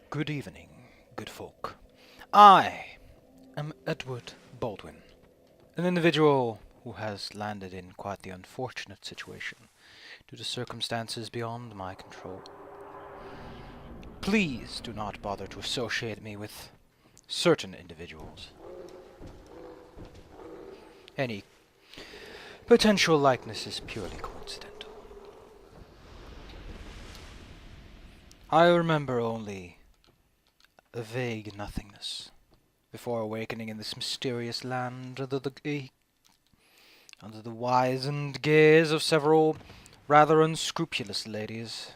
Good evening, good folk. I am Edward Boldwin, an individual who has landed in quite the unfortunate situation due to circumstances beyond my control. Please do not bother to associate me with certain individuals. Any potential likeness is purely coincidental. I remember only a vague nothingness before awakening in this mysterious land under the wizened gaze of several rather unscrupulous ladies.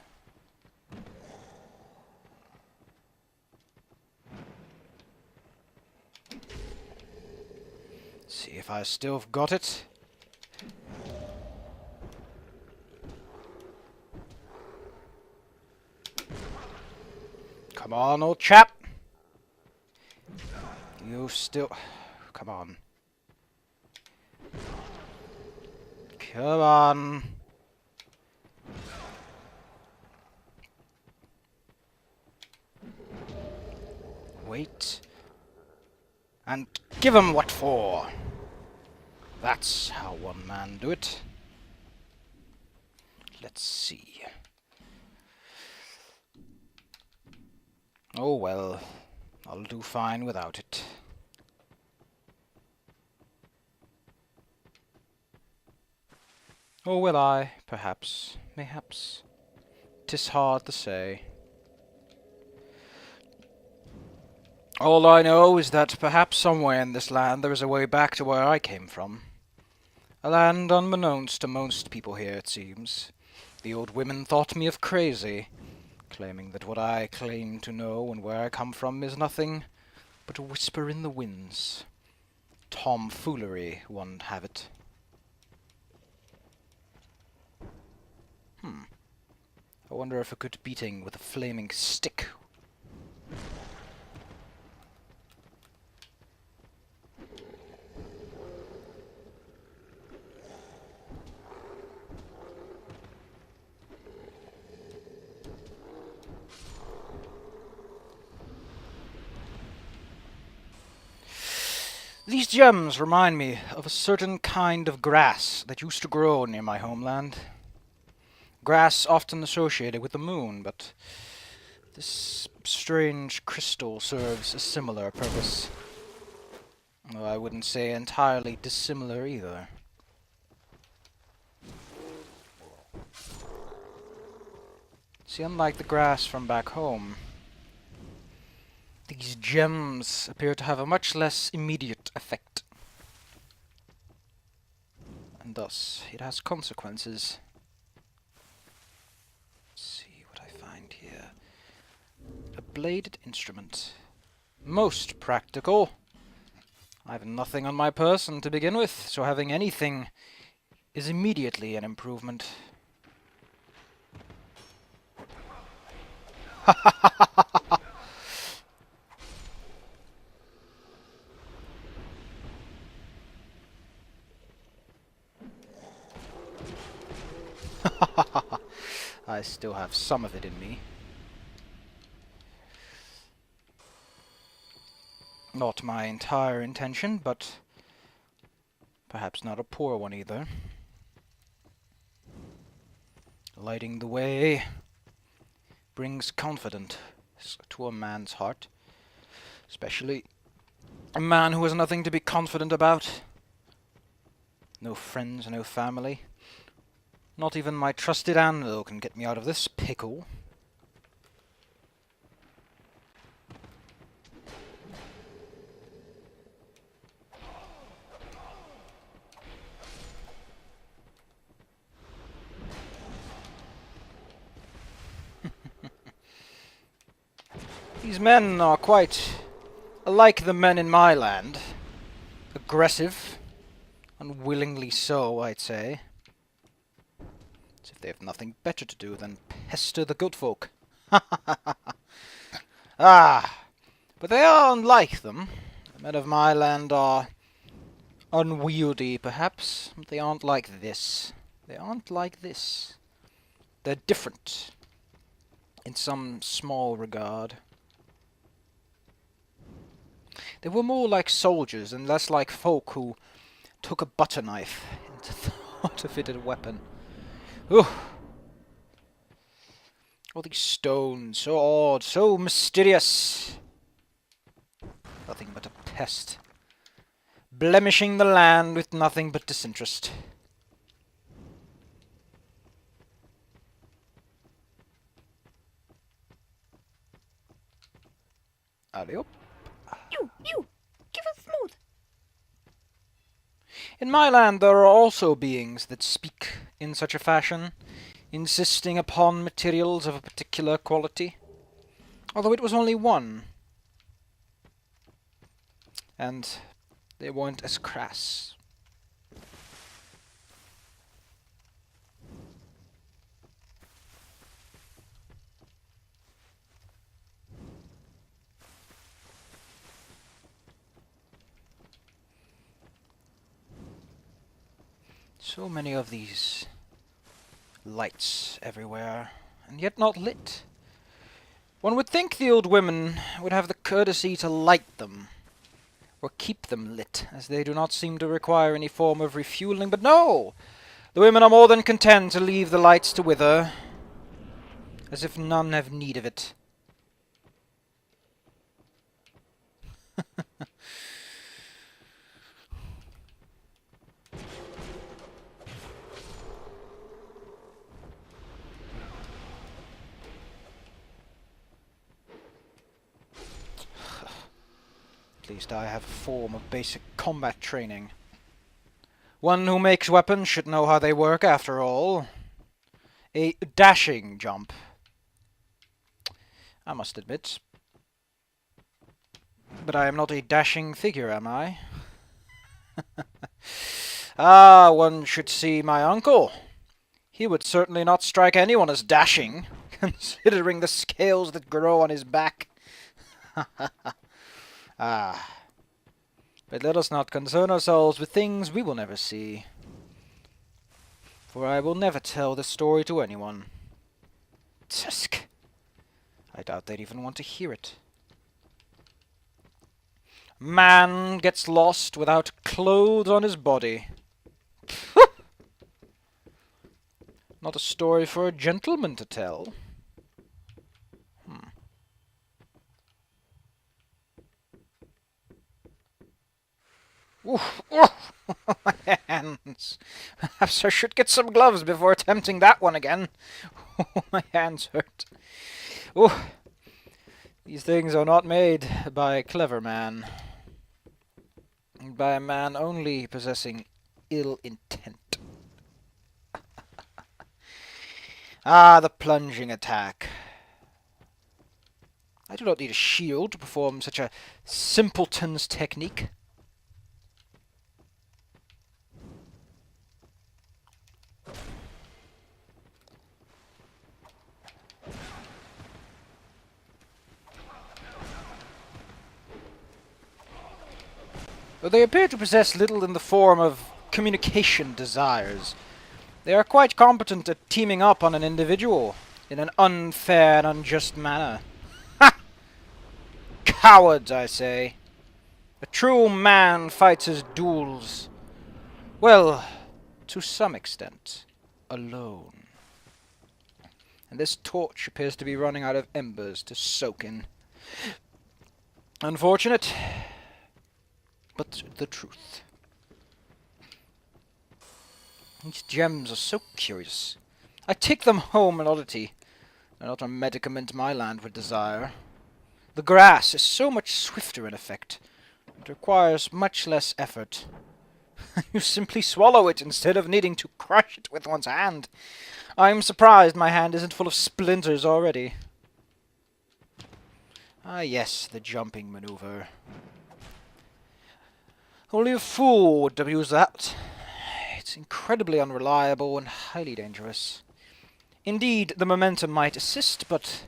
See if I still have got it. Come on, old chap. You still... Come on. Come on. Wait. And give 'em what for. That's how one man do it. Let's see. Oh well, I'll do fine without it. Or will I? Perhaps. Mayhaps. 'Tis hard to say. All I know is that perhaps somewhere in this land there is a way back to where I came from. A land unbeknownst to most people here, it seems. The old women thought me of crazy, claiming that what I claim to know and where I come from is nothing but a whisper in the winds. Tomfoolery, one have it. I wonder if a good beating with a flaming stick. These gems remind me of a certain kind of grass that used to grow near my homeland. Grass often associated with the moon, but this strange crystal serves a similar purpose. Though I wouldn't say entirely dissimilar either. See, unlike the grass from back home, these gems appear to have a much less immediate effect. And thus, it has consequences. Let's see what I find here. A bladed instrument. Most practical. I have nothing on my person to begin with, so having anything is immediately an improvement. I still have some of it in me. Not my entire intention, but perhaps not a poor one either. Lighting the way brings confidence to a man's heart, especially a man who has nothing to be confident about. No friends, no family. Not even my trusted anvil can get me out of this pickle. These men are quite like the men in my land. Aggressive. Unwillingly so, I'd say. As if they have nothing better to do than pester the good folk. Ah, but they are unlike them. The men of my land are unwieldy, perhaps, but they aren't like this. They aren't like this. They're different in some small regard. They were more like soldiers and less like folk who took a butter knife and thought of it as a weapon. Ooh. All these stones, so odd, so mysterious. Nothing but a pest. Blemishing the land with nothing but disinterest. Alley-up. You! Give us smooth! In my land there are also beings that speak in such a fashion, insisting upon materials of a particular quality. Although it was only one. And they weren't as crass. So many of these lights everywhere, and yet not lit. One would think the old women would have the courtesy to light them, or keep them lit, as they do not seem to require any form of refueling, but no! The women are more than content to leave the lights to wither, as if none have need of it. At least I have a form of basic combat training. One who makes weapons should know how they work, after all. A dashing jump, I must admit. But I am not a dashing figure, am I? Ah, one should see my uncle. He would certainly not strike anyone as dashing, considering the scales that grow on his back. Ah. But let us not concern ourselves with things we will never see. For I will never tell this story to anyone. Tusk. I doubt they'd even want to hear it. Man gets lost without clothes on his body. Not a story for a gentleman to tell. Oof, oof, my hands. Perhaps I should get some gloves before attempting that one again. My hands hurt. Ooh. These things are not made by a clever man. By a man only possessing ill intent. Ah, the plunging attack. I do not need a shield to perform such a simpleton's technique. Though they appear to possess little in the form of communication desires, they are quite competent at teaming up on an individual in an unfair and unjust manner. Ha! Cowards, I say. A true man fights his duels, well, to some extent, alone. And this torch appears to be running out of embers to soak in. Unfortunate, but the truth. These gems are so curious. I take them home an oddity. They're not a medicament my land would desire. The grass is so much swifter in effect. It requires much less effort. You simply swallow it instead of needing to crush it with one's hand. I'm surprised my hand isn't full of splinters already. Ah yes, the jumping maneuver. Only a fool would abuse that. It's incredibly unreliable and highly dangerous. Indeed, the momentum might assist, but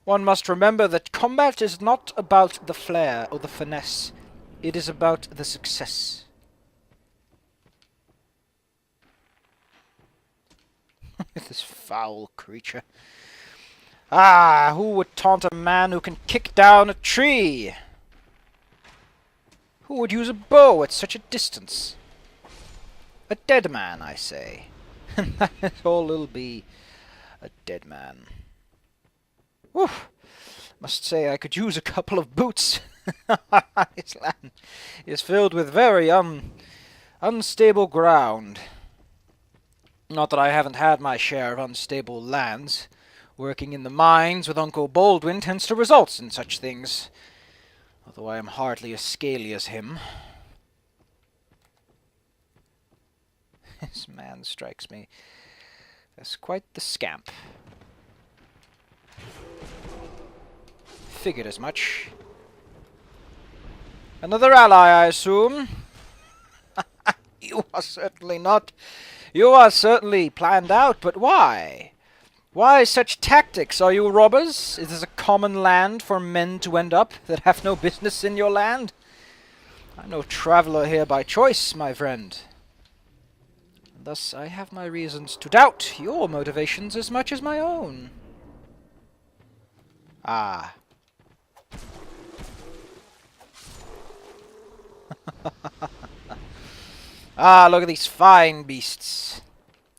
one must remember that combat is not about the flair or the finesse. It is about the success. This foul creature. Ah, who would taunt a man who can kick down a tree? Who would use a bow at such a distance? A dead man, I say. And that is all it'll be. A dead man. Whew. Must say I could use a couple of boots. This land is filled with very unstable ground. Not that I haven't had my share of unstable lands. Working in the mines with Uncle Boldwin tends to result in such things. Although I am hardly as scaly as him. This man strikes me as quite the scamp. Figured as much. Another ally, I assume? You are certainly not. You are certainly planned out, but why? Why such tactics? Are you robbers? Is this a common land for men to end up that have no business in your land? I'm no traveller here by choice, my friend. Thus I have my reasons to doubt your motivations as much as my own. Ah. Ah, look at these fine beasts.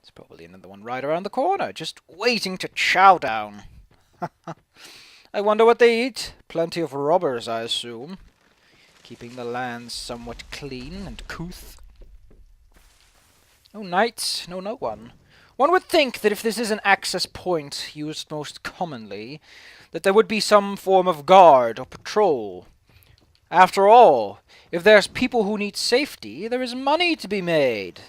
There's probably another one right around the corner, just waiting to chow down. I wonder what they eat. Plenty of robbers, I assume. Keeping the lands somewhat clean and couth. No knights, no one. One would think that if this is an access point used most commonly, that there would be some form of guard or patrol. After all, if there's people who need safety, there is money to be made.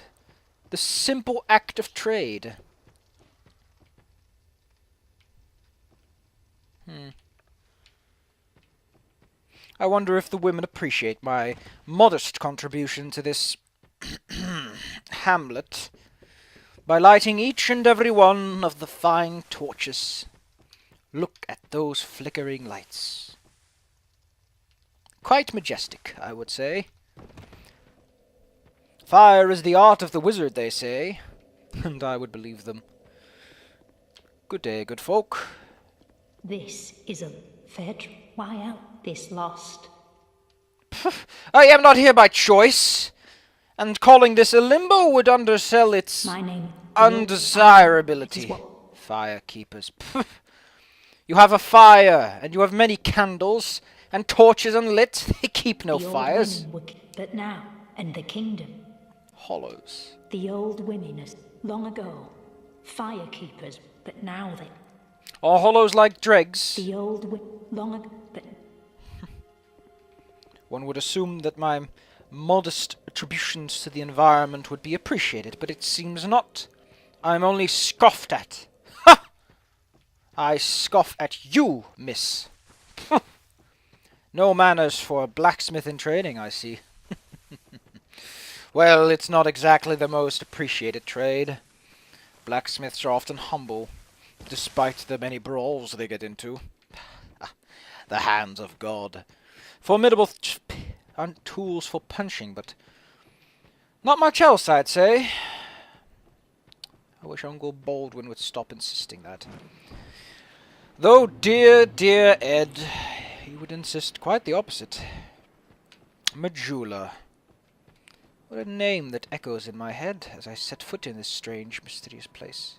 The simple act of trade. I wonder if the women appreciate my modest contribution to this hamlet by lighting each and every one of the fine torches. Look at those flickering lights. Quite majestic, I would say. Fire is the art of the wizard, they say, and I would believe them. Good day, good folk. This is a fair why out this lost. I am not here by choice, and calling this a limbo would undersell its My name undesirability. Firekeepers. You have a fire, and you have many candles, and torches unlit. They keep no fires. But now, and the kingdom. Hollows. The old women as long ago. Firekeepers, but now they... Are hollows like dregs? The old long ago, but... One would assume that my modest attributions to the environment would be appreciated, but it seems not. I'm only scoffed at. Ha! I scoff at you, miss. No manners for a blacksmith in training, I see. Well, it's not exactly the most appreciated trade. Blacksmiths are often humble, despite the many brawls they get into. The hands of God. Formidable tools for punching, but not much else, I'd say. I wish Uncle Boldwin would stop insisting that. Though dear, dear Ed, he would insist quite the opposite. Majula. What a name that echoes in my head as I set foot in this strange, mysterious place.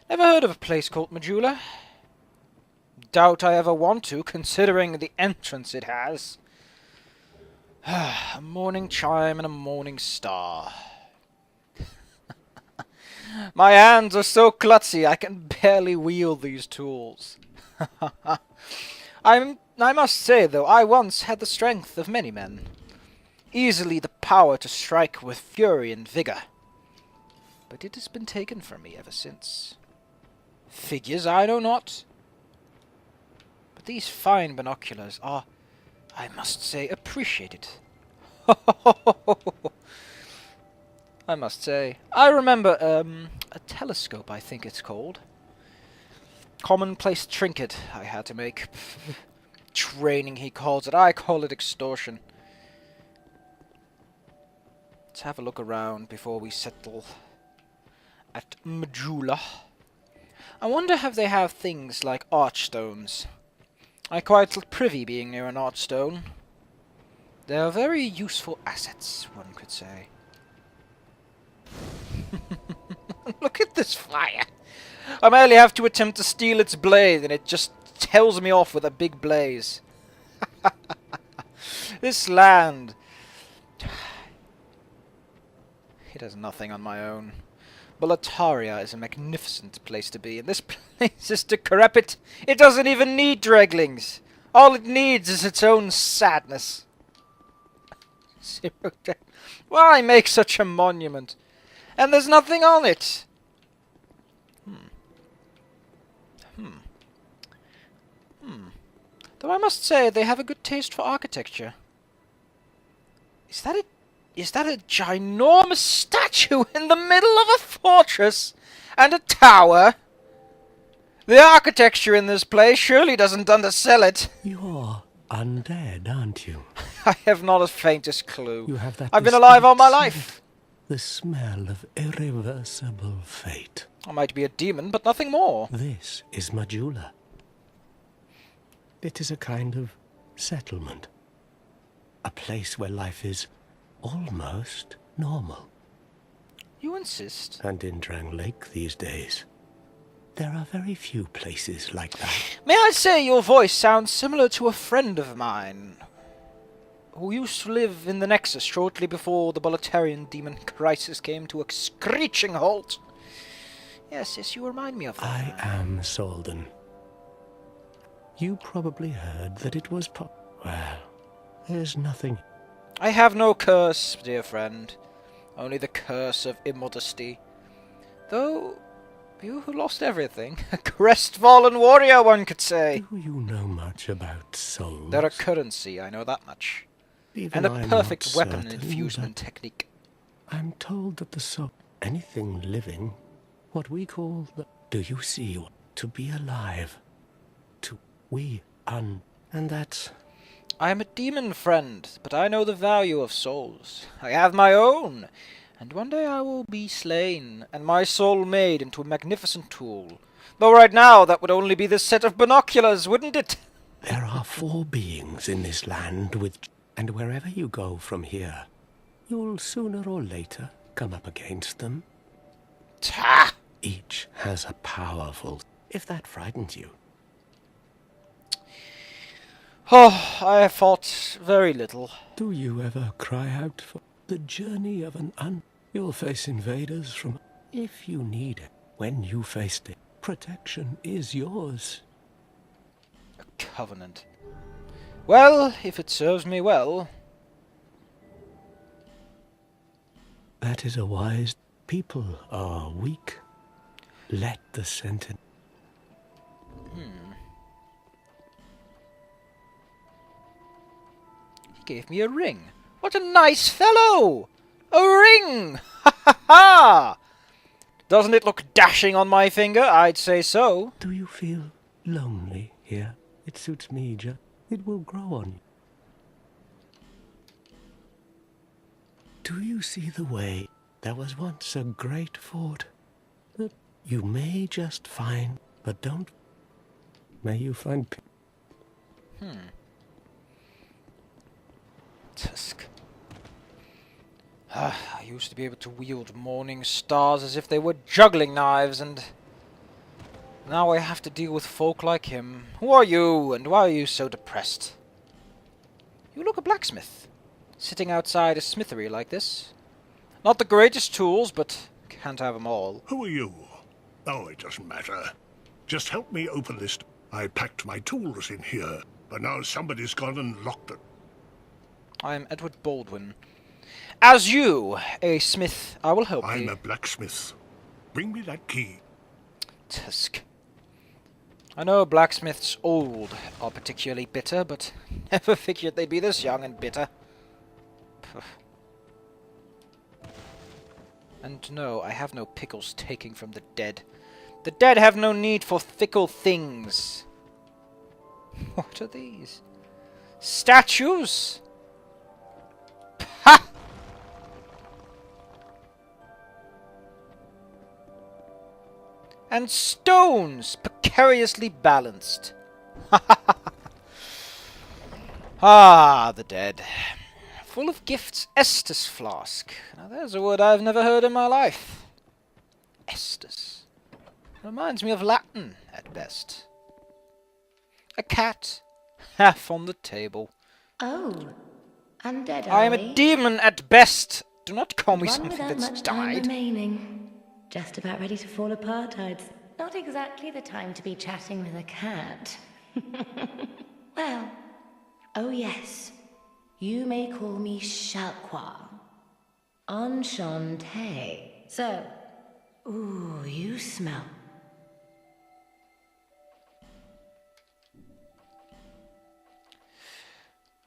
Never heard of a place called Majula. Doubt I ever want to, considering the entrance it has. A morning chime and a morning star. My hands are so klutzy I can barely wield these tools. I must say, though, I once had the strength of many men. Easily the power to strike with fury and vigor. But it has been taken from me ever since. Figures I know not. But these fine binoculars are, I must say, appreciated. I must say. I remember, a telescope, I think it's called. Commonplace trinket I had to make. Training, he calls it. I call it extortion. Let's have a look around before we settle at Majula. I wonder if they have things like archstones. I quite privy being near an archstone. They are very useful assets, one could say. Look at this fire! I merely have to attempt to steal its blade, and it just tells me off with a big blaze. This land... It has nothing on my own. Boletaria is a magnificent place to be, and this place is decrepit. It doesn't even need dreglings. All it needs is its own sadness. Why make such a monument? And there's nothing on it. Though I must say they have a good taste for architecture. Is that a ginormous statue in the middle of a fortress and a tower? The architecture in this place surely doesn't undersell it. You're undead, aren't you? I have not the faintest clue. You have that I've been alive all my distinct life. The smell of irreversible fate. I might be a demon, but nothing more. This is Majula. It is a kind of settlement. A place where life is almost normal. You insist? And in Drang Lake these days, there are very few places like that. May I say your voice sounds similar to a friend of mine who used to live in the Nexus shortly before the Boletarian demon crisis came to a screeching halt. Yes, you remind me of that. I am Solden. You probably heard that it was well, there's nothing. I have no curse, dear friend. Only the curse of immodesty. Though, you who lost everything. A crestfallen warrior, one could say. Do you know much about souls? They're a currency, I know that much. Even And a I'm perfect not weapon certain, infusement but technique. I'm told that the soul, anything living, what we call the... Do you see? To be alive. And that's... I am a demon, friend, but I know the value of souls. I have my own, and one day I will be slain, and my soul made into a magnificent tool. Though right now that would only be this set of binoculars, wouldn't it? There are 4 beings in this land with... And wherever you go from here, you'll sooner or later come up against them. Ta! Each has a powerful... If that frightens you. Oh, I have fought very little. Do you ever cry out for the journey of an You'll face invaders from... If you need it, when you faced it, protection is yours. A covenant. Well, if it serves me well. That is a wise... People are weak. Let the sentence... He gave me a ring. What a nice fellow! A ring! Ha ha ha! Doesn't it look dashing on my finger? I'd say so. Do you feel lonely here? It suits me, It will grow on you. Do you see the way? There was once a great fort that you may just find, but don't. May you find... Tusk. I used to be able to wield morning stars as if they were juggling knives, and now I have to deal with folk like him. Who are you, and why are you so depressed? You look a blacksmith, sitting outside a smithery like this. Not the greatest tools, but can't have 'em all. Who are you? Oh, it doesn't matter. Just help me open this. I packed my tools in here, but now somebody's gone and locked it. I am Edward Boldwin. As you, a smith, I will help I'm you. a blacksmith. Bring me that key. Tusk. I know blacksmiths old are particularly bitter, but never figured they'd be this young and bitter. Puh. And no, I have no pickles taking from the dead. The dead have no need for fickle things. What are these? Statues? Ha! And stones, precariously balanced. Ah, the dead. Full of gifts, Estus flask. Now there's a word I've never heard in my life. Estus. Reminds me of Latin, at best. A cat, half on the table. Oh, undead, I am a demon at best. Do not call me One something without that's much time died. remaining. Just about ready to fall apart, I'd say. Not exactly the time to be chatting with a cat. Well, oh yes. You may call me Shalqua. Enchanté. So, ooh, you smell.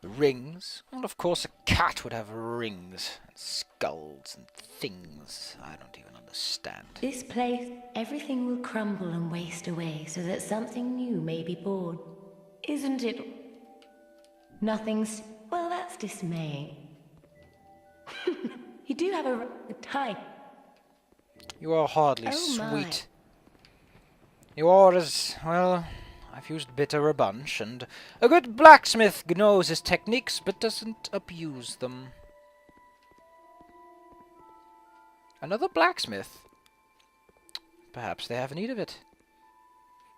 Rings? Well, of course a cat would have rings, and skulls, and things I don't even understand. This place, everything will crumble and waste away so that something new may be born. Isn't it? Nothing's... Well, that's dismaying. You do have a type. You are hardly Oh, my. sweet. You are as, well, I've used bitter a bunch, and a good blacksmith knows his techniques, but doesn't abuse them. Another blacksmith? Perhaps they have need of it.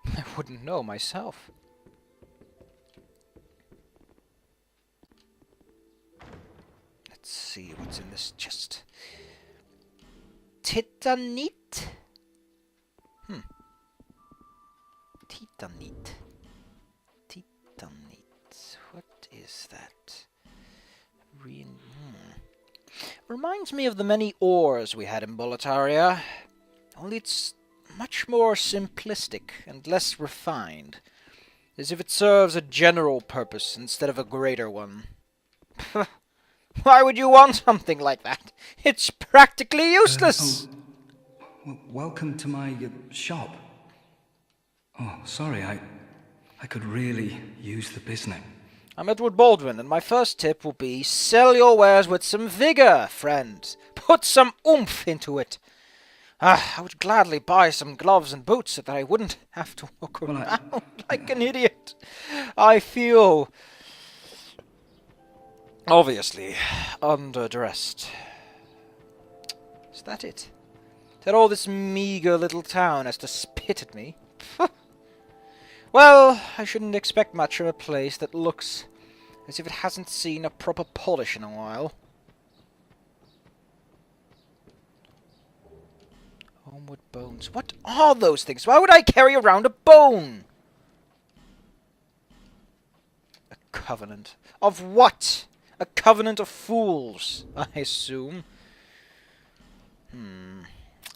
I wouldn't know myself. Let's see what's in this chest. Titanite? Titanite. Titanite. What is that? Reminds me of the many ores we had in Boletaria. Only it's much more simplistic and less refined. As if it serves a general purpose instead of a greater one. Why would you want something like that? It's practically useless! Welcome to my shop. Oh, sorry, I could really use the business. I'm Edward Boldwin, and my first tip will be sell your wares with some vigor, friend. Put some oomph into it. I would gladly buy some gloves and boots so that I wouldn't have to walk around like an idiot. I feel... obviously underdressed. Is that it? Is that all this meager little town has to spit at me? Well, I shouldn't expect much from a place that looks as if it hasn't seen a proper polish in a while. Homeward bones. What are those things? Why would I carry around a bone? A covenant. Of what? A covenant of fools, I assume.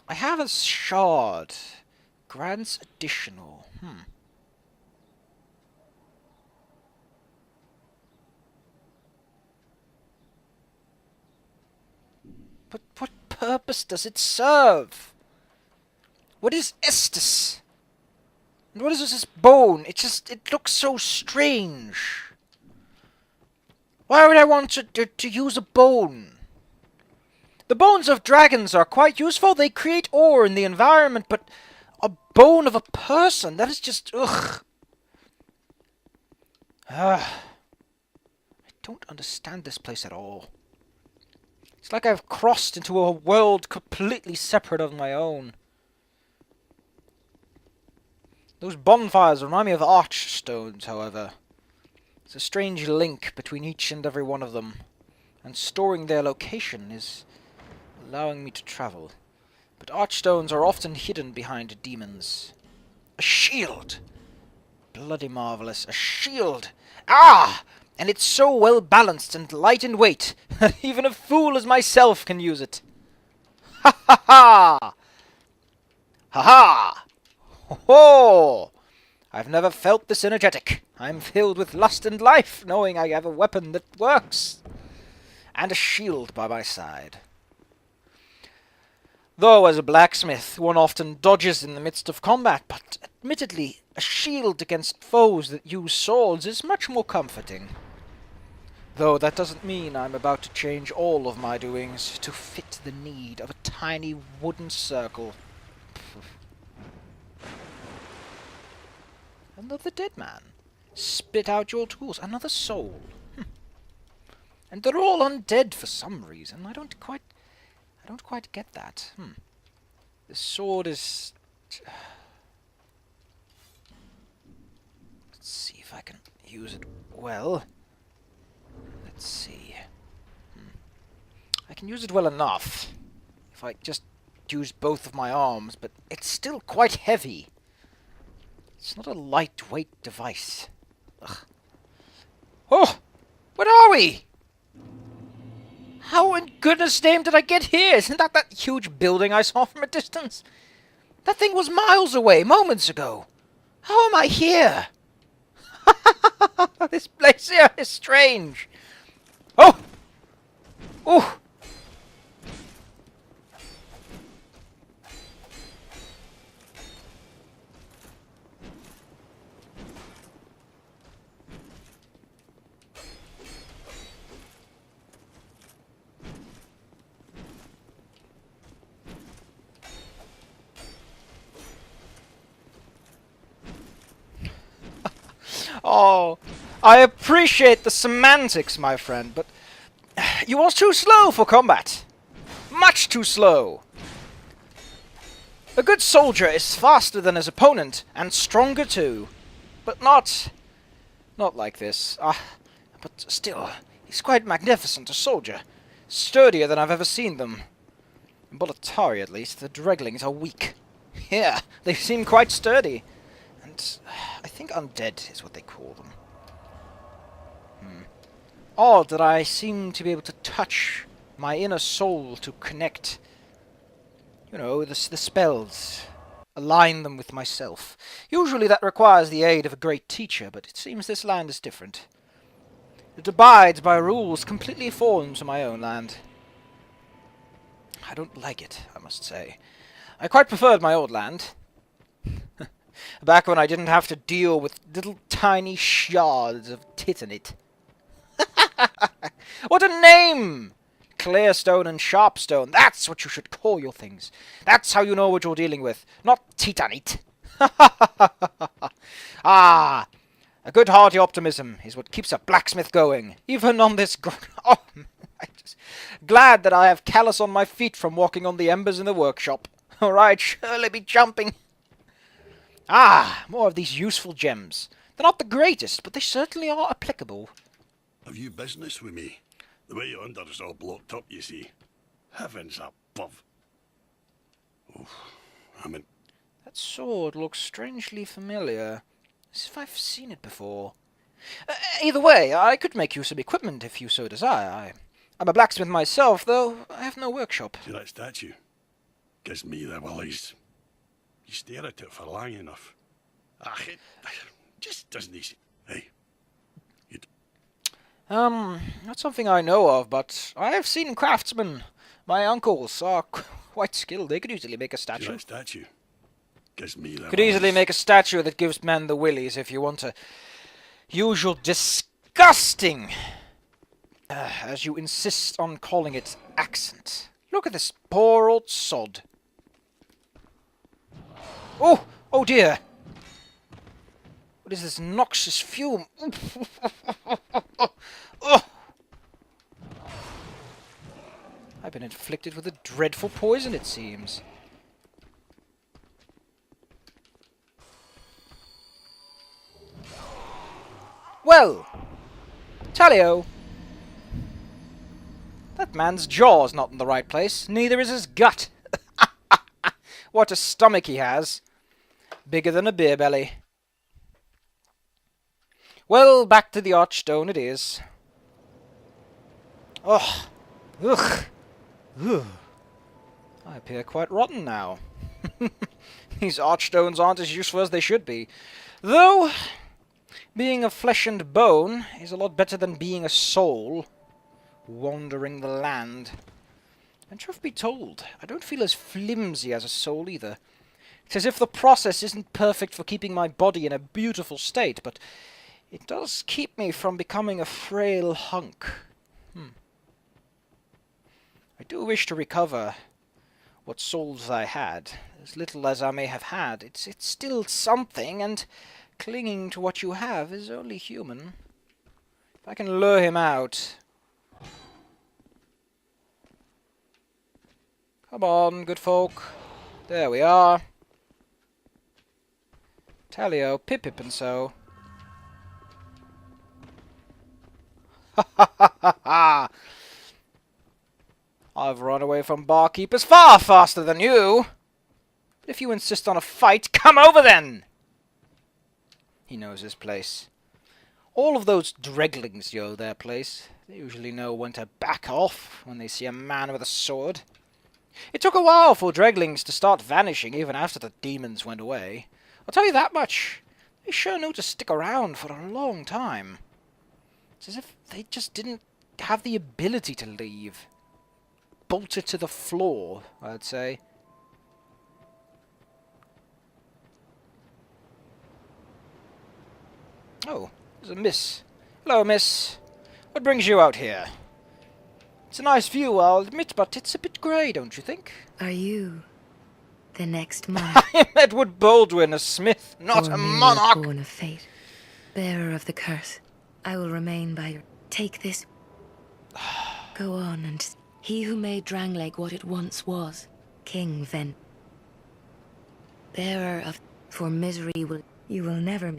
I have a shard. Grants additional. But what purpose does it serve? What is Estus? And what is this bone? It looks so strange. Why would I want to use a bone? The bones of dragons are quite useful. They create ore in the environment, but a bone of a person, that is just, ugh. I don't understand this place at all. It's like I've crossed into a world completely separate of my own. Those bonfires remind me of archstones, however. There's a strange link between each and every one of them, and storing their location is allowing me to travel. But archstones are often hidden behind demons. A shield! Bloody marvelous. A shield! Ah! And it's so well balanced and light in weight that even a fool as myself can use it. Ha ha ha! Ha ha! Ho ho! I've never felt this energetic. I'm filled with lust and life, knowing I have a weapon that works. And a shield by my side. Though as a blacksmith, one often dodges in the midst of combat, but admittedly, a shield against foes that use swords is much more comforting. Though that doesn't mean I'm about to change all of my doings to fit the need of a tiny wooden circle. Another dead man. Spit out your tools. Another soul. And they're all undead for some reason. I don't quite get that. The sword is... Let's see if I can use it well. Let's see. I can use it well enough if I just use both of my arms, but it's still quite heavy. It's not a lightweight device. Ugh. Oh! Where are we? How in goodness name did I get here? Isn't that huge building I saw from a distance? That thing was miles away, moments ago. How am I here? This place here is strange. Oh! Oh! Oh, I appreciate the semantics, my friend, but you are too slow for combat. Much too slow. A good soldier is faster than his opponent, and stronger too. But not like this. But still, he's quite magnificent, a soldier. Sturdier than I've ever seen them. In Bolletari, at least, the Dreglings are weak. Yeah, they seem quite sturdy. I think undead is what they call them. Odd that I seem to be able to touch my inner soul to connect, you know, the spells, align them with myself. Usually that requires the aid of a great teacher, but it seems this land is different. It abides by rules completely foreign to my own land. I don't like it, I must say. I quite preferred my old land. Back when I didn't have to deal with little tiny shards of titanite. What a name! Clearstone and Sharpstone. That's what you should call your things. That's how you know what you're dealing with. Not titanite. Ah! A good hearty optimism is what keeps a blacksmith going. Even on this... Oh, I'm just glad that I have callus on my feet from walking on the embers in the workshop. Or I'd surely be jumping... Ah, more of these useful gems. They're not the greatest, but they certainly are applicable. Have you business with me? The way you're under is all blocked up, you see. Heavens above. Oh, That sword looks strangely familiar. As if I've seen it before. Either way, I could make you some equipment if you so desire. I'm a blacksmith myself, though I have no workshop. See that statue? Gives me the willies. You stare at it for long enough. It just doesn't easy. Hey. Not something I know of, but I have seen craftsmen. My uncles are quite skilled. They could easily make a statue. See that statue? Gives me the Could easily make a statue that gives men the willies if you want to use your disgusting, as you insist on calling it, accent. Look at this poor old sod. Oh! Oh dear! What is this noxious fume? Oh. I've been inflicted with a dreadful poison, it seems. Well, Talio. That man's jaw's not in the right place. Neither is his gut. What a stomach he has. Bigger than a beer belly. Well, back to the archstone it is. Oh, ugh, ugh. I appear quite rotten now. These archstones aren't as useful as they should be. Though, being of flesh and bone is a lot better than being a soul wandering the land. And truth be told, I don't feel as flimsy as a soul either. It's as if the process isn't perfect for keeping my body in a beautiful state, but it does keep me from becoming a frail hunk. I do wish to recover what souls I had. As little as I may have had, it's still something, and clinging to what you have is only human. If I can lure him out, Come on, good folk. There we are. Tally-o, pip-pip and so. Ha ha ha ha ha! I've run away from barkeepers far faster than you! But if you insist on a fight, come over then! He knows his place. All of those dreglings know their place. They usually know when to back off when they see a man with a sword. It took a while for dreglings to start vanishing even after the demons went away. I'll tell you that much. They sure knew to stick around for a long time. It's as if they just didn't have the ability to leave. Bolted to the floor, I'd say. Oh, there's a miss. Hello, miss. What brings you out here? It's a nice view, I'll admit, but it's a bit grey, don't you think? Are you the next monarch? I am Edward Boldwin, a smith, not or a merely monarch. born of fate, bearer of the curse? I will remain by your... Take this. Go on, and he who made Drangleic what it once was, King Ven. Bearer of... For misery will... You will never...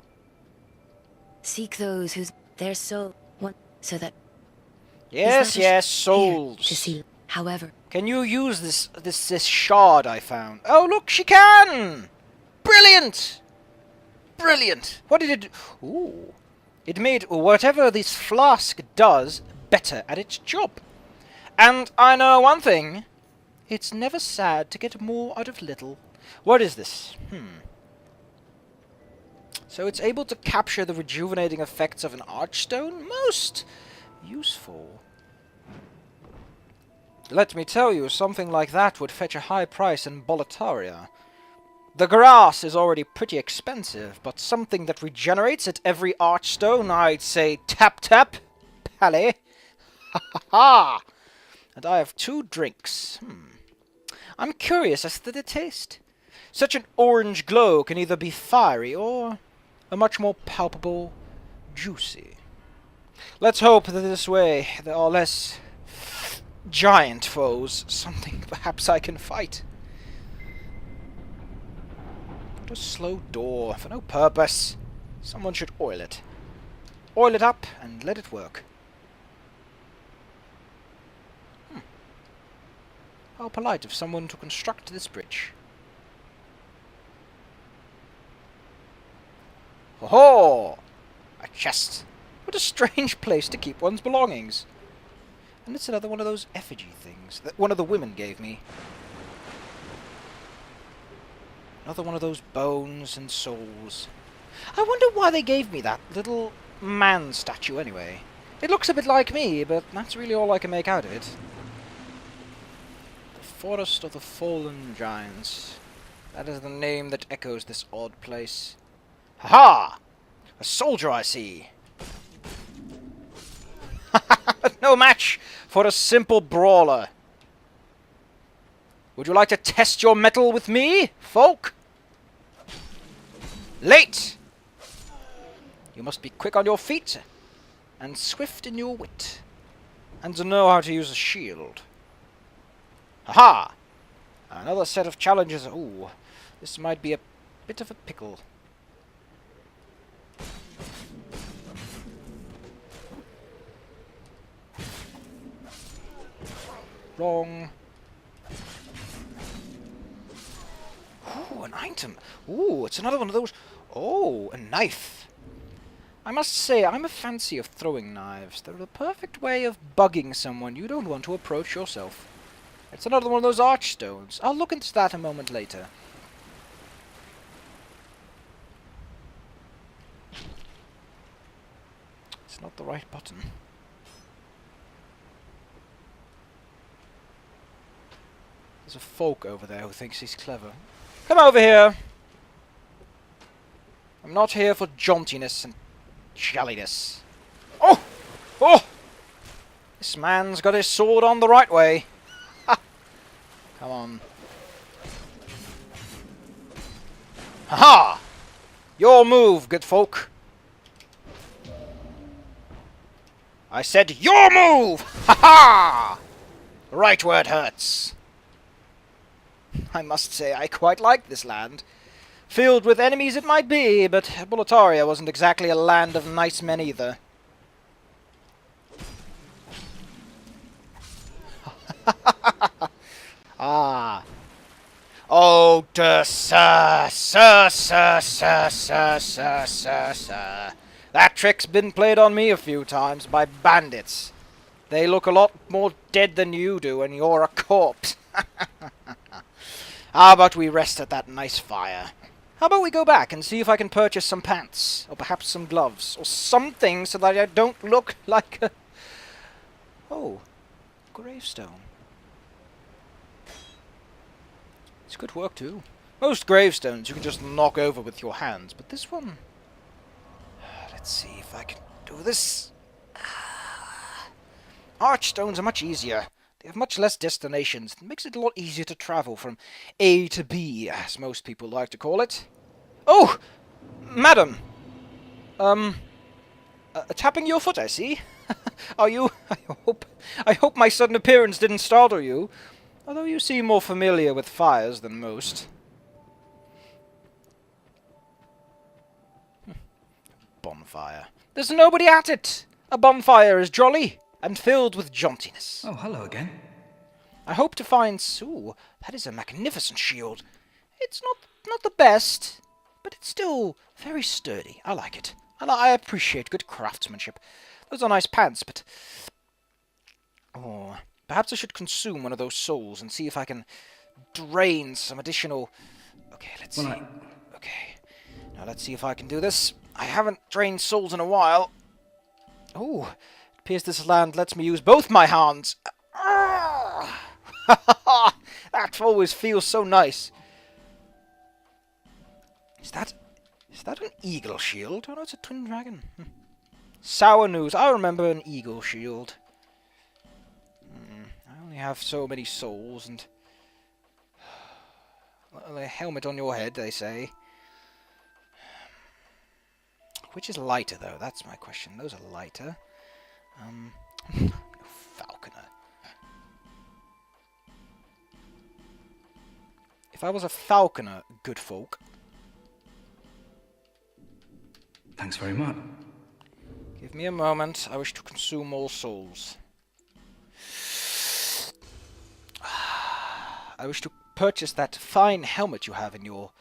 Seek those whose... Their soul... Want... So that... Yes, yes, souls. Here, to see. However... Can you use this shard I found? Oh, look, she can! Brilliant! Brilliant! What did it do? Ooh. It made whatever this flask does better at its job. And I know one thing. It's never sad to get more out of little. What is this? So it's able to capture the rejuvenating effects of an archstone? Most useful. Let me tell you, something like that would fetch a high price in Boletaria. The grass is already pretty expensive, but something that regenerates at every archstone, I'd say tap tap, pally. Ha ha ha! And I have 2 drinks. I'm curious as to the taste. Such an orange glow can either be fiery or a much more palpable juicy. Let's hope that this way there are less giant foes, something perhaps I can fight. What a slow door, for no purpose. Someone should oil it. Oil it up and let it work. How polite of someone to construct this bridge. Ho-ho! A chest. What a strange place to keep one's belongings. And it's another one of those effigy things that one of the women gave me. Another one of those bones and souls. I wonder why they gave me that little man statue anyway. It looks a bit like me, but that's really all I can make out of it. The Forest of the Fallen Giants. That is the name that echoes this odd place. Ha-ha! A soldier, I see. No match for a simple brawler. Would you like to test your mettle with me, folk? Late! You must be quick on your feet, and swift in your wit, and to know how to use a shield. Ha-ha! Another set of challenges. Ooh, this might be a bit of a pickle. Wrong. Ooh, an item. Ooh, it's another one of those. Oh, a knife. I must say, I'm a fancy of throwing knives. They're the perfect way of bugging someone you don't want to approach yourself. It's another one of those archstones. I'll look into that a moment later. It's not the right button. There's a folk over there who thinks he's clever. Come over here! I'm not here for jauntiness and jolliness. Oh! Oh! This man's got his sword on the right way. Ha! Come on. Ha-ha! Your move, good folk. I said your move! Ha-ha! Right where it hurts. I must say I quite like this land. Filled with enemies it might be, but Boletaria wasn't exactly a land of nice men either. Ah. Oh, sir. That trick's been played on me a few times by bandits. They look a lot more dead than you do, and you're a corpse. How about we rest at that nice fire? How about we go back and see if I can purchase some pants, or perhaps some gloves, or something so that I don't look like a... Oh, gravestone. It's good work too. Most gravestones you can just knock over with your hands, but this one... Let's see if I can do this. Archstones are much easier. They have much less destinations. It makes it a lot easier to travel from A to B, as most people like to call it. Oh! Madam! Tapping your foot, I see. Are you... I hope my sudden appearance didn't startle you. Although you seem more familiar with fires than most. Bonfire. There's nobody at it! A bonfire is jolly and filled with jauntiness. Oh, hello again. I hope to find... Ooh, that is a magnificent shield. It's not the best, but it's still very sturdy. I like it. I appreciate good craftsmanship. Those are nice pants, but... Oh, perhaps I should consume one of those souls and see if I can drain some additional... Okay, let's see. Okay, now let's see if I can do this. I haven't drained souls in a while. Oh, it appears this land lets me use both my hands. That always feels so nice. Is that an eagle shield? Oh no, it's a twin dragon. Sour news. I remember an eagle shield. I only have so many souls and... Well, a helmet on your head, they say. Which is lighter, though? That's my question. Those are lighter. Falconer. If I was a falconer, good folk. Thanks very much. Give me a moment. I wish to consume all souls. I wish to purchase that fine helmet you have in your...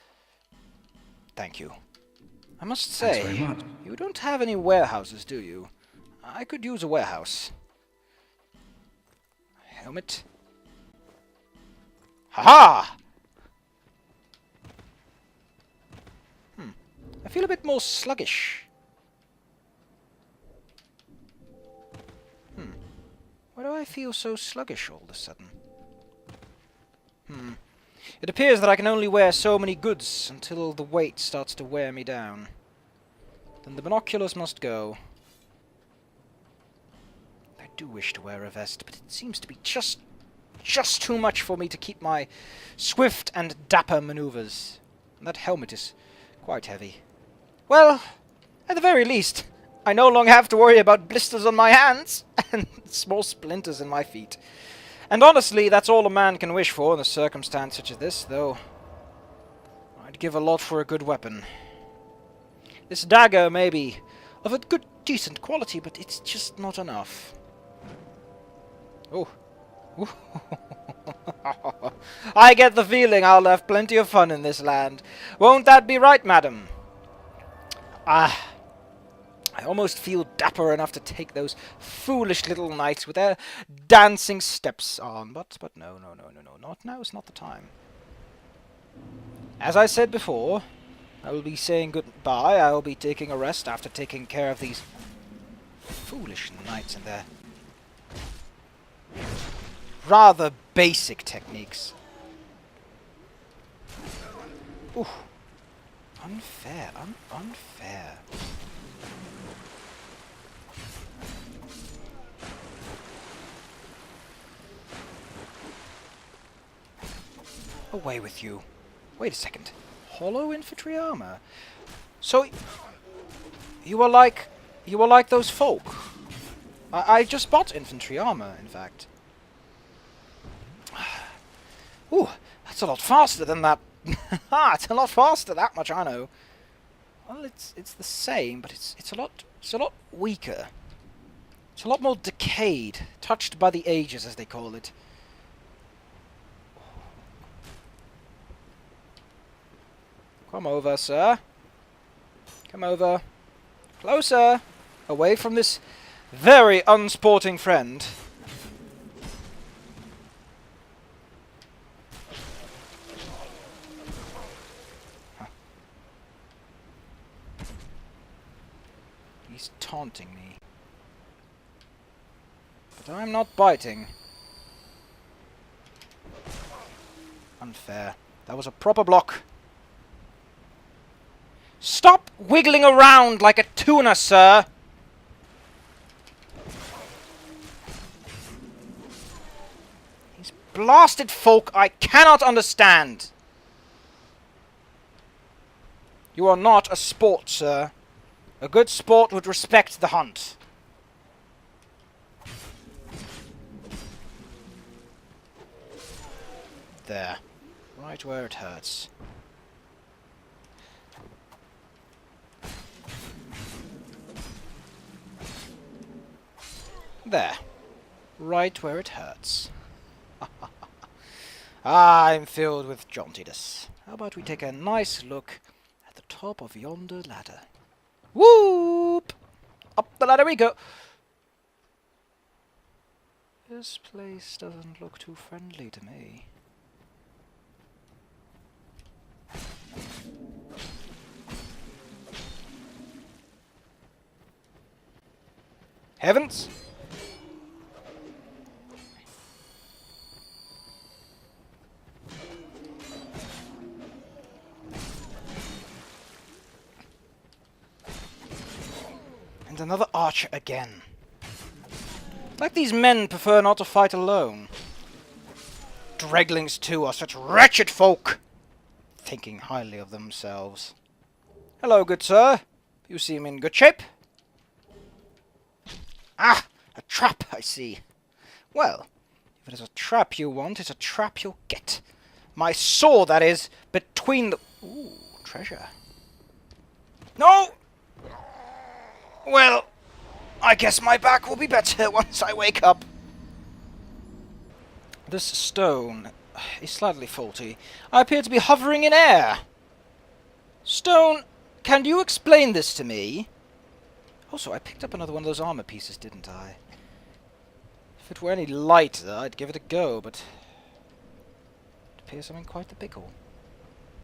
Thank you. I must say, Thanks very much. You don't have any warehouses, do you? I could use a warehouse. Helmet. Ha-ha! I feel a bit more sluggish. Why do I feel so sluggish all of a sudden? It appears that I can only wear so many goods until the weight starts to wear me down. Then the binoculars must go. I do wish to wear a vest, but it seems to be just too much for me to keep my swift and dapper maneuvers. And that helmet is quite heavy. Well, at the very least, I no longer have to worry about blisters on my hands and small splinters in my feet. And honestly, that's all a man can wish for in a circumstance such as this, though I'd give a lot for a good weapon. This dagger may be of a good, decent quality, but it's just not enough. Oh. I get the feeling I'll have plenty of fun in this land. Won't that be right, madam? I almost feel dapper enough to take those foolish little knights with their dancing steps on, but no, not now is not the time. As I said before, I will be saying goodbye. I will be taking a rest after taking care of these foolish knights and their rather basic techniques. Ooh. Unfair, unfair. Away with you. Wait a second. Hollow infantry armor. So you are like those folk. I just bought infantry armor, in fact. Ooh, that's a lot faster than that. It's a lot faster, that much I know. Well, it's the same, but it's a lot weaker. It's a lot more decayed, touched by the ages, as they call it. Come over, sir. Come over. Closer! Away from this very unsporting friend. Huh. He's taunting me. But I'm not biting. Unfair. That was a proper block. Stop wiggling around like a tuna, sir! These blasted folk I cannot understand! You are not a sport, sir. A good sport would respect the hunt. There. Right where it hurts. There. Right where it hurts. I'm filled with jauntiness. How about we take a nice look at the top of yonder ladder? Whoop! Up the ladder we go! This place doesn't look too friendly to me. Heavens! And another archer again. Like these men prefer not to fight alone. Dreglings too are such wretched folk, thinking highly of themselves. Hello, good sir. You seem in good shape. Ah, a trap, I see. Well, if it is a trap you want, it's a trap you'll get. My sword, that is, between the... Ooh, treasure. No! Well, I guess my back will be better once I wake up. This stone is slightly faulty. I appear to be hovering in air. Stone, can you explain this to me? Also, I picked up another one of those armor pieces, didn't I? If it were any lighter, I'd give it a go, but it appears I'm in quite the pickle.